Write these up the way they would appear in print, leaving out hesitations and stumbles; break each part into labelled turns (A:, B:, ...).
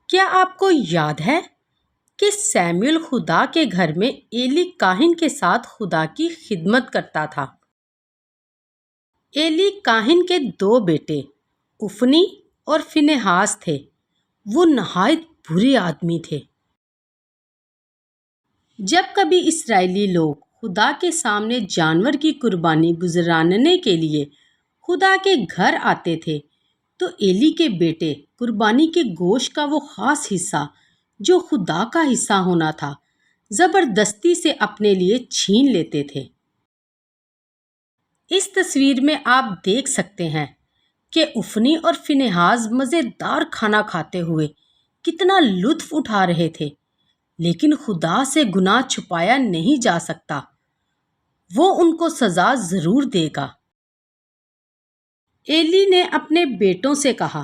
A: کیا آپ کو یاد ہے کہ سیموئل خدا کے گھر میں ایلی کاہن کے ساتھ خدا کی خدمت کرتا تھا؟ ایلی کاہن کے دو بیٹے افنی اور فنہاس تھے۔ وہ نہایت برے آدمی تھے۔ جب کبھی اسرائیلی لوگ خدا کے سامنے جانور کی قربانی گزرانے کے لیے خدا کے گھر آتے تھے تو ایلی کے بیٹے قربانی کے گوشت کا وہ خاص حصہ جو خدا کا حصہ ہونا تھا زبردستی سے اپنے لیے چھین لیتے تھے۔ اس تصویر میں آپ دیکھ سکتے ہیں کہ افنی اور فنہاس مزیدار کھانا کھاتے ہوئے کتنا لطف اٹھا رہے تھے، لیکن خدا سے گناہ چھپایا نہیں جا سکتا۔ وہ ان کو سزا ضرور دے گا۔ ایلی نے اپنے بیٹوں سے کہا،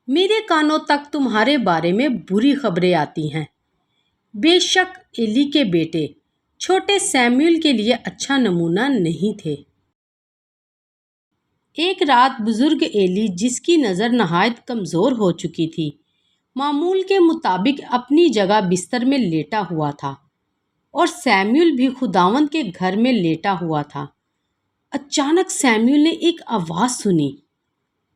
A: میرے کانوں تک تمہارے بارے میں بری خبریں آتی ہیں۔ بے شک ایلی کے بیٹے چھوٹے سیموئل کے لیے اچھا نمونہ نہیں تھے۔ ایک رات بزرگ ایلی، جس کی نظر نہایت کمزور ہو چکی تھی، معمول کے مطابق اپنی جگہ بستر میں لیٹا ہوا تھا اور سیموئل بھی خداوند کے گھر میں لیٹا ہوا تھا۔ اچانک سیموئل نے ایک آواز سنی۔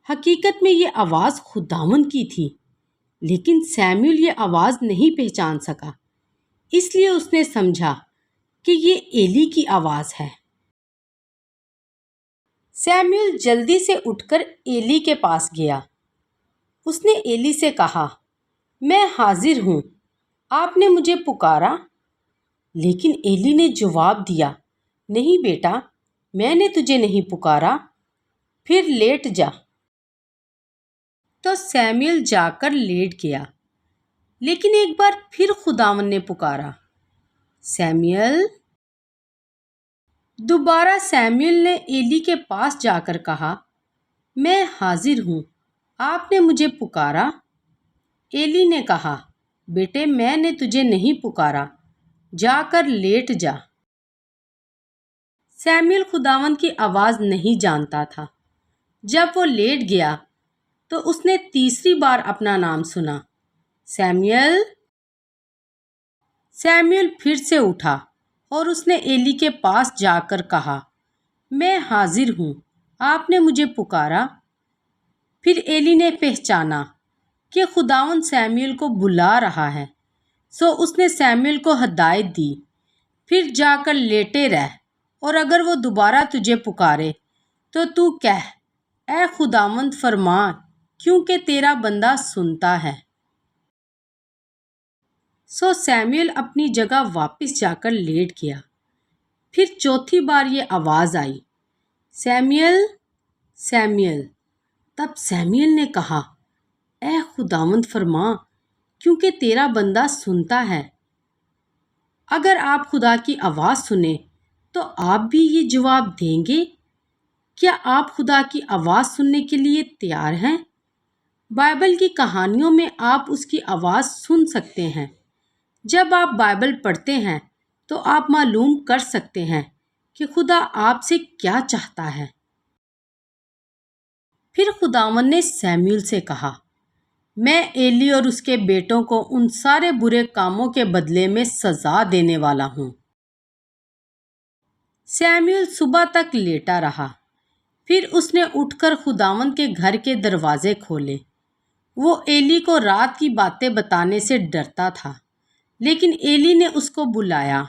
A: حقیقت میں یہ آواز خداوند کی تھی، لیکن سیموئل یہ آواز نہیں پہچان سکا، اس لیے اس نے سمجھا کہ یہ ایلی کی آواز ہے۔ سیموئل جلدی سے اٹھ کر ایلی کے پاس گیا۔ اس نے ایلی سے کہا، میں حاضر ہوں، آپ نے مجھے پکارا؟ لیکن ایلی نے جواب دیا، نہیں بیٹا، میں نے تجھے نہیں پکارا، پھر لیٹ جا۔ تو سیموئل جا کر لیٹ گیا، لیکن ایک بار پھر خداوند نے پکارا، سیموئل۔ دوبارہ سیموئل نے ایلی کے پاس جا کر کہا، میں حاضر ہوں، آپ نے مجھے پکارا؟ ایلی نے کہا، بیٹے، میں نے تجھے نہیں پکارا، جا کر لیٹ جا۔ سیموئل خداوند کی آواز نہیں جانتا تھا۔ جب وہ لیٹ گیا تو اس نے تیسری بار اپنا نام سنا، سیموئل۔ سیموئل پھر سے اٹھا اور اس نے ایلی کے پاس جا کر کہا، میں حاضر ہوں، آپ نے مجھے پکارا؟ پھر ایلی نے پہچانا کہ خداوند سیموئل کو بلا رہا ہے، سو اس نے سیموئل کو ہدایت دی، پھر جا کر لیٹے رہ، اور اگر وہ دوبارہ تجھے پکارے تو کہہ، اے خداوند فرما، کیونکہ تیرا بندہ سنتا ہے۔ سو سیموئل اپنی جگہ واپس جا کر لیٹ گیا۔ پھر چوتھی بار یہ آواز آئی، سیموئل، سیموئل۔ تب سیموئل نے کہا، اے خداوند فرما، کیونکہ تیرا بندہ سنتا ہے۔ اگر آپ خدا کی آواز سنیں تو آپ بھی یہ جواب دیں گے؟ کیا آپ خدا کی آواز سننے کے لیے تیار ہیں؟ بائبل کی کہانیوں میں آپ اس کی آواز سن سکتے ہیں۔ جب آپ بائبل پڑھتے ہیں تو آپ معلوم کر سکتے ہیں کہ خدا آپ سے کیا چاہتا ہے۔ پھر خداوند نے سیموئل سے کہا، میں ایلی اور اس کے بیٹوں کو ان سارے برے کاموں کے بدلے میں سزا دینے والا ہوں۔ سیموئل صبح تک لیٹا رہا، پھر اس نے اٹھ کر خداوند کے گھر کے دروازے کھولے۔ وہ ایلی کو رات کی باتیں بتانے سے ڈرتا تھا، لیکن ایلی نے اس کو بلایا،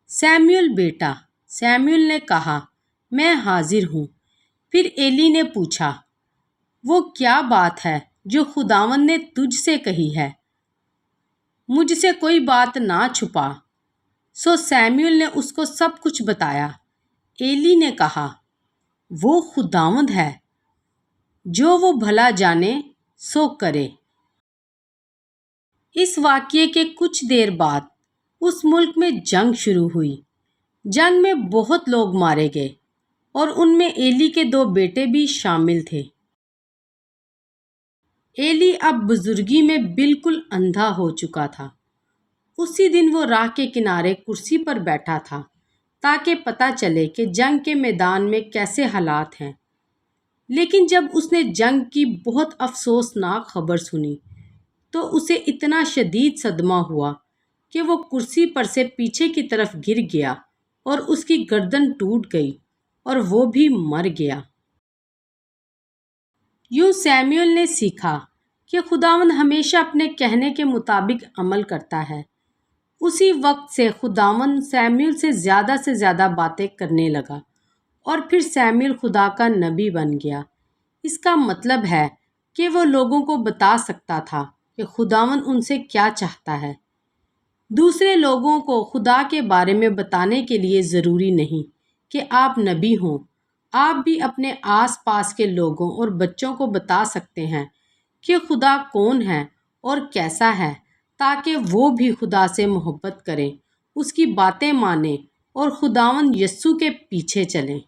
A: سیموئل بیٹا۔ سیموئل نے کہا، میں حاضر ہوں۔ پھر ایلی نے پوچھا، وہ کیا بات ہے جو خداوند نے تجھ سے کہی ہے؟ مجھ سے کوئی بات نہ چھپا۔ سو سیموئل نے اس کو سب کچھ بتایا۔ ایلی نے کہا، وہ خداوند ہے، جو وہ بھلا جانے سو کرے۔ اس واقعے کے کچھ دیر بعد اس ملک میں جنگ شروع ہوئی۔ جنگ میں بہت لوگ مارے گئے اور ان میں ایلی کے دو بیٹے بھی شامل تھے۔ ایلی اب بزرگی میں بالکل اندھا ہو چکا تھا۔ اسی دن وہ راہ کے کنارے کرسی پر بیٹھا تھا تاکہ پتہ چلے کہ جنگ کے میدان میں کیسے حالات ہیں۔ لیکن جب اس نے جنگ کی بہت افسوسناک خبر سنی تو اسے اتنا شدید صدمہ ہوا کہ وہ کرسی پر سے پیچھے کی طرف گر گیا اور اس کی گردن ٹوٹ گئی اور وہ بھی مر گیا۔ یوں سیموئیل نے سیکھا کہ خداوند ہمیشہ اپنے کہنے کے مطابق عمل کرتا ہے۔ اسی وقت سے خداوند سیموئیل سے زیادہ باتیں کرنے لگا اور پھر سیموئیل خدا کا نبی بن گیا۔ اس کا مطلب ہے کہ وہ لوگوں کو بتا سکتا تھا کہ خداوند ان سے کیا چاہتا ہے۔ دوسرے لوگوں کو خدا کے بارے میں بتانے کے لیے ضروری نہیں کہ آپ نبی ہوں۔ آپ بھی اپنے آس پاس کے لوگوں اور بچوں کو بتا سکتے ہیں کہ خدا کون ہے اور کیسا ہے، تاکہ وہ بھی خدا سے محبت کریں، اس کی باتیں مانیں اور خداوند یسوع کے پیچھے چلیں۔